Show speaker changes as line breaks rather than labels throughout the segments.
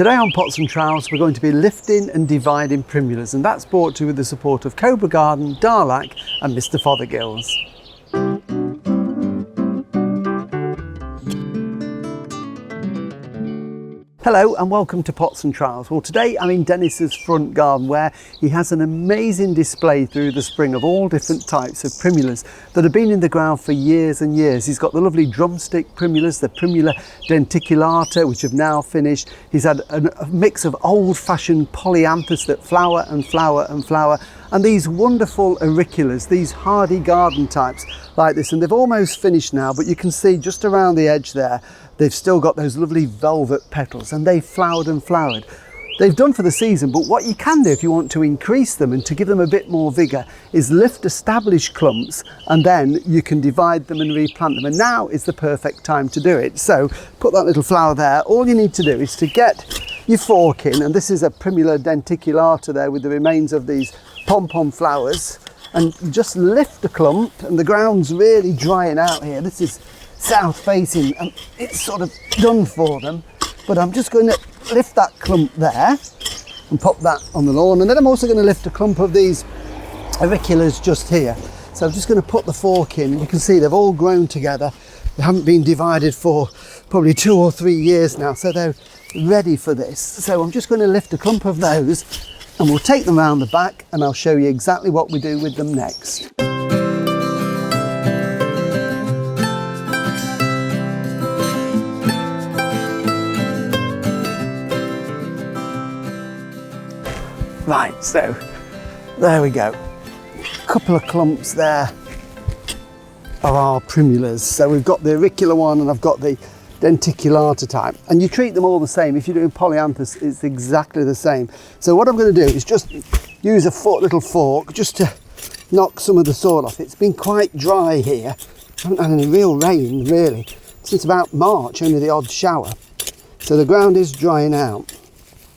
Today on Pots and Trowels we're going to be lifting and dividing primulas, and that's brought to you with the support of Cobra Garden, Darlac and Mr Fothergill's. Hello and welcome to Pots and Trowels. Well, today I'm in Dennis's front garden where he has an amazing display through the spring of all different types of primulas that have been in the ground for years and years. He's got the lovely drumstick primulas, the Primula denticulata, which have now finished. He's had a mix of old-fashioned polyanthus that flower and flower and flower, and these wonderful auriculas, these hardy garden types like this, and they've almost finished now, but you can see just around the edge there they've still got those lovely velvet petals, and they've flowered and flowered. They've done for the season, but what you can do if you want to increase them and to give them a bit more vigour is lift established clumps, and then you can divide them and replant them, and now is the perfect time to do it. So put that little flower there. All you need to do is to get your fork in, and this is a Primula denticulata there with the remains of these pom-pom flowers, and just lift the clump, and the ground's really drying out here. This is south facing and it's sort of done for them, but I'm just going to lift that clump there and pop that on the lawn, and then I'm also going to lift a clump of these auriculas just here. So I'm just going to put the fork in, and you can see they've all grown together. They haven't been divided for probably 2 or 3 years now, so they're ready for this. So I'm just going to lift a clump of those and we'll take them around the back and I'll show you exactly what we do with them next. Right, so there we go. A couple of clumps there of our primulas. So we've got the auricular one and I've got the denticulata type. And you treat them all the same. If you're doing polyanthus, it's exactly the same. So what I'm going to do is just use a little fork just to knock some of the soil off. It's been quite dry here. I haven't had any real rain really since about March, only the odd shower. So the ground is drying out.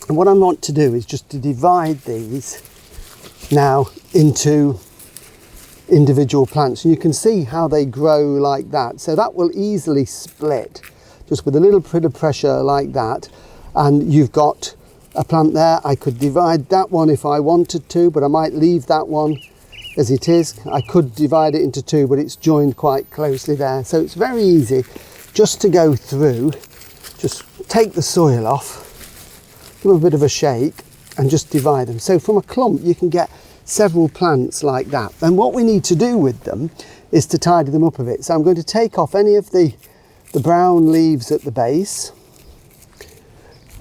And what I want to do is just to divide these now into individual plants. And you can see how they grow like that. So that will easily split just with a little bit of pressure like that. And you've got a plant there. I could divide that one if I wanted to, but I might leave that one as it is. I could divide it into two, but it's joined quite closely there. So it's very easy just to go through, just take the soil off, give them a bit of a shake and just divide them. So from a clump you can get several plants like that, and what we need to do with them is to tidy them up a bit. So I'm going to take off any of the brown leaves at the base,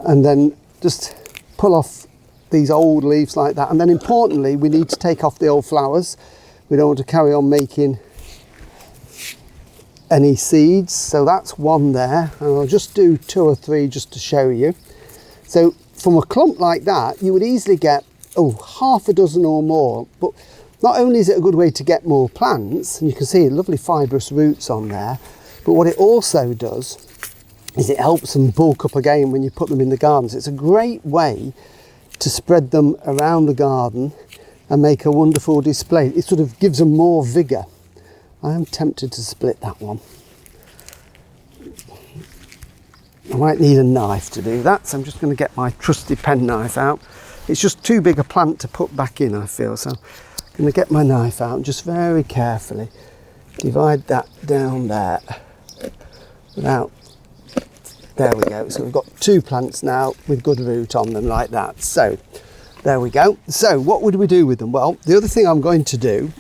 and then just pull off these old leaves like that, and then importantly we need to take off the old flowers. We don't want to carry on making any seeds. So that's one there, and I'll just do 2 or 3 just to show you. So from a clump like that, you would easily get, half a dozen or more. But not only is it a good way to get more plants, and you can see lovely fibrous roots on there, but what it also does is it helps them bulk up again when you put them in the gardens. It's a great way to spread them around the garden and make a wonderful display. It sort of gives them more vigour. I am tempted to split that one. I might need a knife to do that, so I'm just going to get my trusty penknife out. It's just too big a plant to put back in, I feel, so I'm going to get my knife out and just very carefully divide that down there. There we go. So we've got 2 plants now with good root on them like that. So there we go. So what would we do with them? Well, the other thing I'm going to do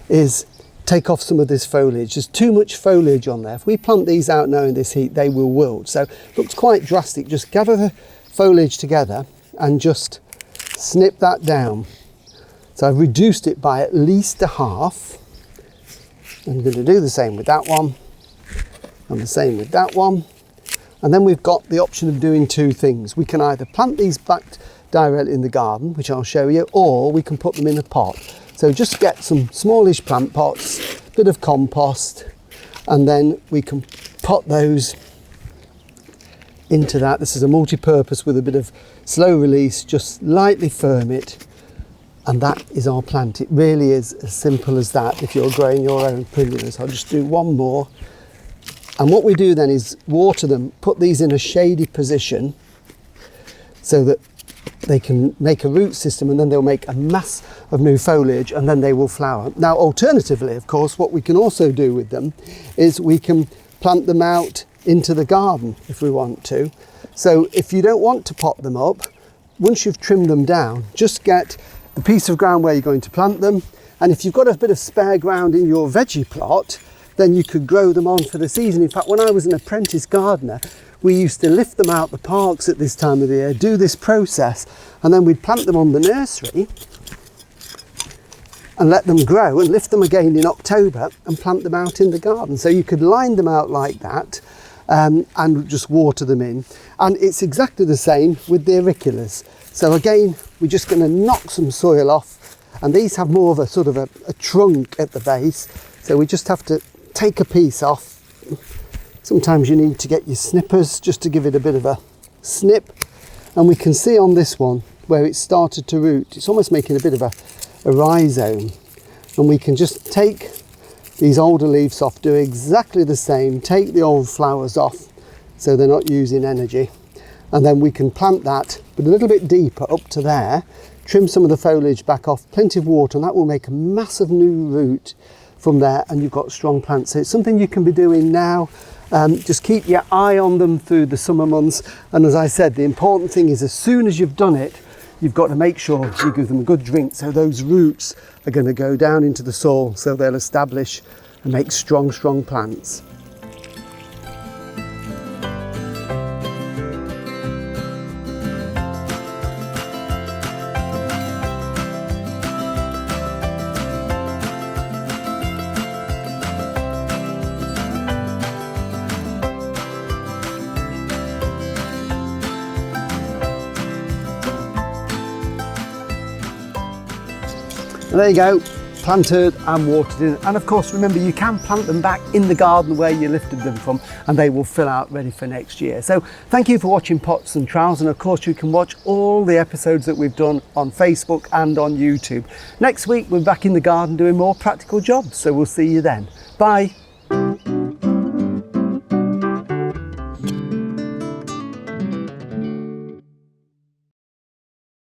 is take off some of this foliage. There's too much foliage on there. If we plant these out now in this heat, they will wilt. So it looks quite drastic. Just gather the foliage together and just snip that down. So I've reduced it by at least a half. I'm going to do the same with that one and the same with that one. And then we've got the option of doing 2 things. We can either plant these back directly in the garden, which I'll show you, or we can put them in a pot. So just get some smallish plant pots, a bit of compost, and then we can pot those into that. This is a multi-purpose with a bit of slow release, just lightly firm it, and that is our plant. It really is as simple as that if you're growing your own primulas. I'll just do one more. And what we do then is water them, put these in a shady position, so that they can make a root system, and then they'll make a mass of new foliage, and then they will flower. Now, alternatively, of course, what we can also do with them is we can plant them out into the garden if we want to. So if you don't want to pot them up, once you've trimmed them down, just get the piece of ground where you're going to plant them, and if you've got a bit of spare ground in your veggie plot, then you could grow them on for the season. In fact, when I was an apprentice gardener, we used to lift them out the parks at this time of the year, do this process, and then we'd plant them on the nursery and let them grow, and lift them again in October and plant them out in the garden. So you could line them out like that, and just water them in. And it's exactly the same with the auriculas. So again, we're just going to knock some soil off, and these have more of a sort of a trunk at the base. So we just have to take a piece off. Sometimes you need to get your snippers just to give it a bit of a snip. And we can see on this one where it started to root, it's almost making a bit of a rhizome. And we can just take these older leaves off, do exactly the same, take the old flowers off so they're not using energy. And then we can plant that, but a little bit deeper up to there, trim some of the foliage back off, plenty of water, and that will make a massive new root from there, and you've got strong plants. So it's something you can be doing now. Just keep your eye on them through the summer months. And as I said, the important thing is as soon as you've done it, you've got to make sure you give them a good drink. So those roots are going to go down into the soil, so they'll establish and make strong, strong plants. And there you go, planted and watered in. And of course, remember, you can plant them back in the garden where you lifted them from, and they will fill out ready for next year. So thank you for watching Pots and Trowels, and of course you can watch all the episodes that we've done on Facebook and on YouTube. Next week we're back in the garden doing more practical jobs, so we'll see you then. Bye.